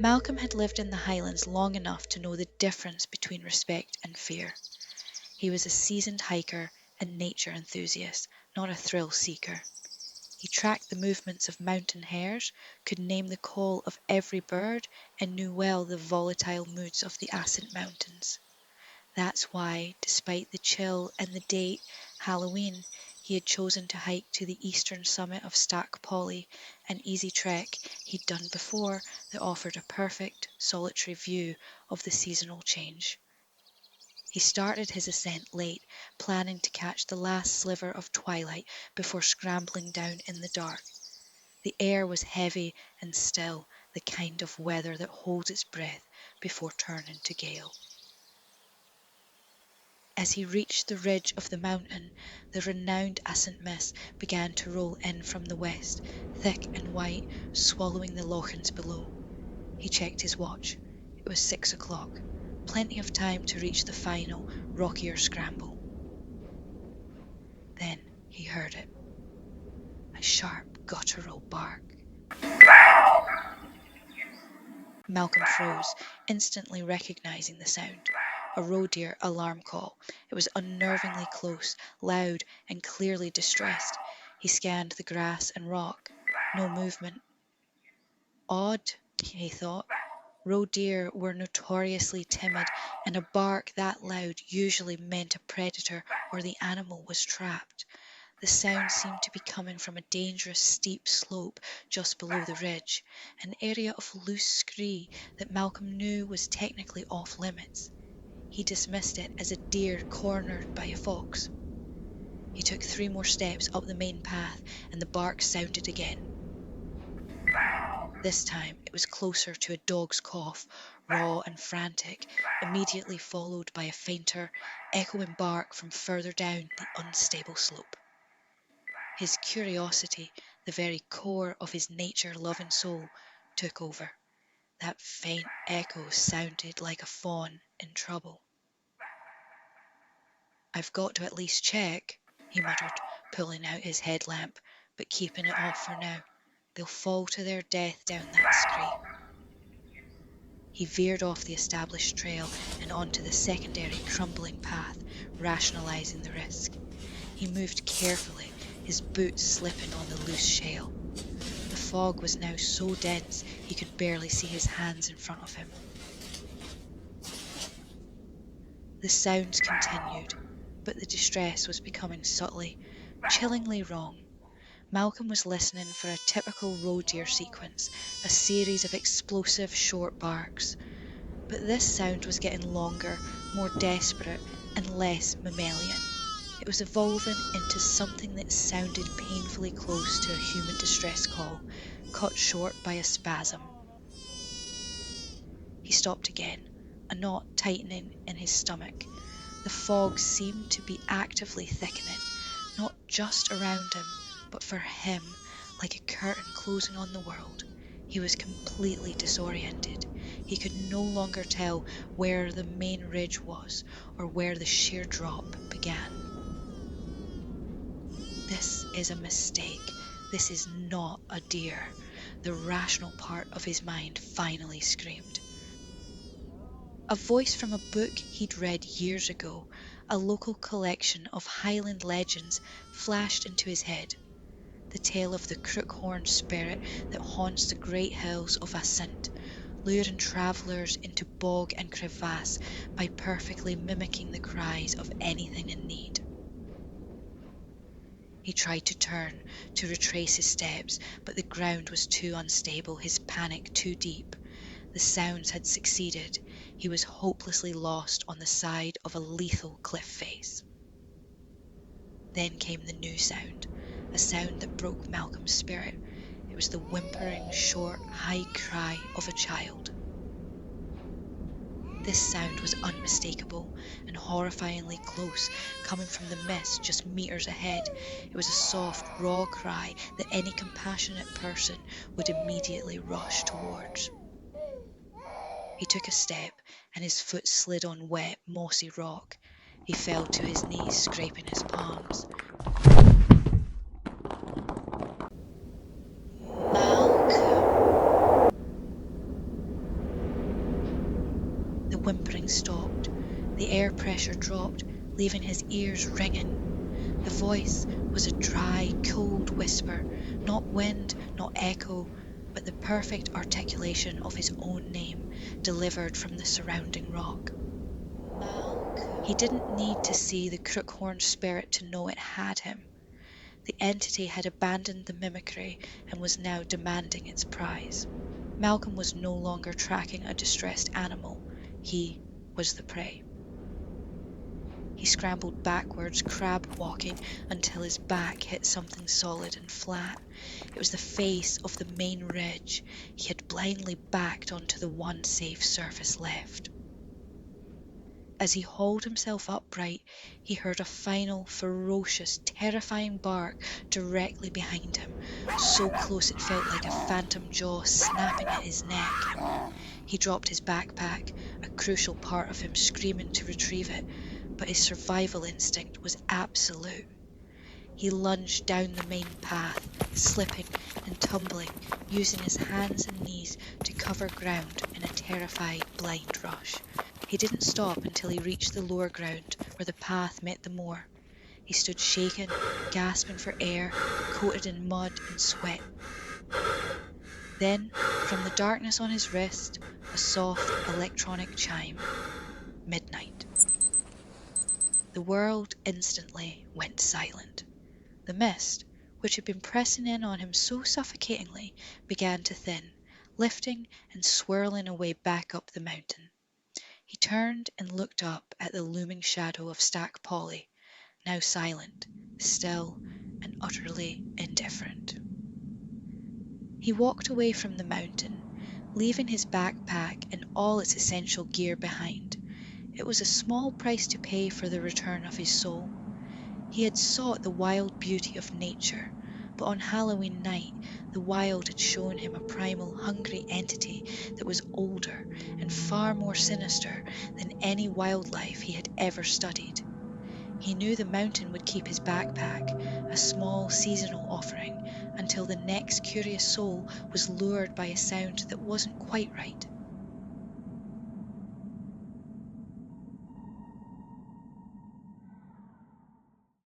Malcolm had lived in the Highlands long enough to know the difference between respect and fear. He was a seasoned hiker and nature enthusiast, not a thrill seeker. He tracked the movements of mountain hares, could name the call of every bird, and knew well the volatile moods of the Assynt Mountains. That's why, despite the chill and the date, Halloween, he had chosen to hike to the eastern summit of Stac Pollaidh, an easy trek he'd done before that offered a perfect, solitary view of the seasonal change. He started his ascent late, planning to catch the last sliver of twilight before scrambling down in the dark. The air was heavy and still, the kind of weather that holds its breath before turning to gale. As he reached the ridge of the mountain, the renowned Assynt mist began to roll in from the west, thick and white, swallowing the lochans below. He checked his watch. It was 6 o'clock. Plenty of time to reach the final, rockier scramble. Then he heard it. A sharp, guttural bark. Malcolm froze, instantly recognizing the sound. A roe deer alarm call. It was unnervingly close, loud, and clearly distressed. He scanned the grass and rock. No movement. Odd, he thought. Roe deer were notoriously timid, and a bark that loud usually meant a predator or the animal was trapped. The sound seemed to be coming from a dangerous steep slope just below the ridge, an area of loose scree that Malcolm knew was technically off limits. He dismissed it as a deer cornered by a fox. He took 3 more steps up the main path, and the bark sounded again. This time it was closer to a dog's cough, raw and frantic, immediately followed by a fainter, echoing bark from further down the unstable slope. His curiosity, the very core of his nature-loving soul, took over. That faint echo sounded like a fawn in trouble. "I've got to at least check," he muttered, pulling out his headlamp, but keeping it off for now. "They'll fall to their death down that scree." He veered off the established trail and onto the secondary crumbling path, rationalizing the risk. He moved carefully, his boots slipping on the loose shale. The fog was now so dense he could barely see his hands in front of him. The sounds continued, but the distress was becoming subtly, chillingly wrong. Malcolm was listening for a typical roe deer sequence, a series of explosive short barks. But this sound was getting longer, more desperate, and less mammalian. It was evolving into something that sounded painfully close to a human distress call, cut short by a spasm. He stopped again, a knot tightening in his stomach. The fog seemed to be actively thickening, not just around him, but for him, like a curtain closing on the world. He was completely disoriented. He could no longer tell where the main ridge was or where the sheer drop began. This is a mistake. This is not a deer. The rational part of his mind finally screamed. A voice from a book he'd read years ago, a local collection of Highland legends, flashed into his head. The tale of the crook-horned spirit that haunts the great hills of Assynt, luring travellers into bog and crevasse by perfectly mimicking the cries of anything in need. He tried to turn, to retrace his steps, but the ground was too unstable, his panic too deep. The sounds had succeeded. He was hopelessly lost on the side of a lethal cliff face. Then came the new sound, a sound that broke Malcolm's spirit. It was the whimpering, short, high cry of a child. This sound was unmistakable and horrifyingly close, coming from the mist just meters ahead. It was a soft, raw cry that any compassionate person would immediately rush towards. He took a step, and his foot slid on wet, mossy rock. He fell to his knees, scraping his palms. Malcolm! breathing stopped. The air pressure dropped, leaving his ears ringing. The voice was a dry, cold whisper, not wind, not echo, but the perfect articulation of his own name, delivered from the surrounding rock. He didn't need to see the crookhorn spirit to know it had him. The entity had abandoned the mimicry and was now demanding its prize. Malcolm was no longer tracking a distressed animal. He was the prey. He scrambled backwards, crab walking, until his back hit something solid and flat. It was the face of the main ridge. He had blindly backed onto the one safe surface left. As he hauled himself upright, he heard a final, ferocious, terrifying bark directly behind him, so close it felt like a phantom jaw snapping at his neck. He dropped his backpack, a crucial part of him screaming to retrieve it, but his survival instinct was absolute. He lunged down the main path, slipping and tumbling, using his hands and knees to cover ground in a terrified blind rush. He didn't stop until he reached the lower ground where the path met the moor. He stood shaken, gasping for air, coated in mud and sweat. Then, from the darkness on his wrist, a soft electronic chime. Midnight. The world instantly went silent. The mist, which had been pressing in on him so suffocatingly, began to thin, lifting and swirling away back up the mountain. He turned and looked up at the looming shadow of Stac Pollaidh, now silent, still, and utterly indifferent. He walked away from the mountain, leaving his backpack and all its essential gear behind. It was a small price to pay for the return of his soul. He had sought the wild beauty of nature, but on Halloween night the wild had shown him a primal, hungry entity that was older and far more sinister than any wildlife he had ever studied. He knew the mountain would keep his backpack, a small seasonal offering, until the next curious soul was lured by a sound that wasn't quite right.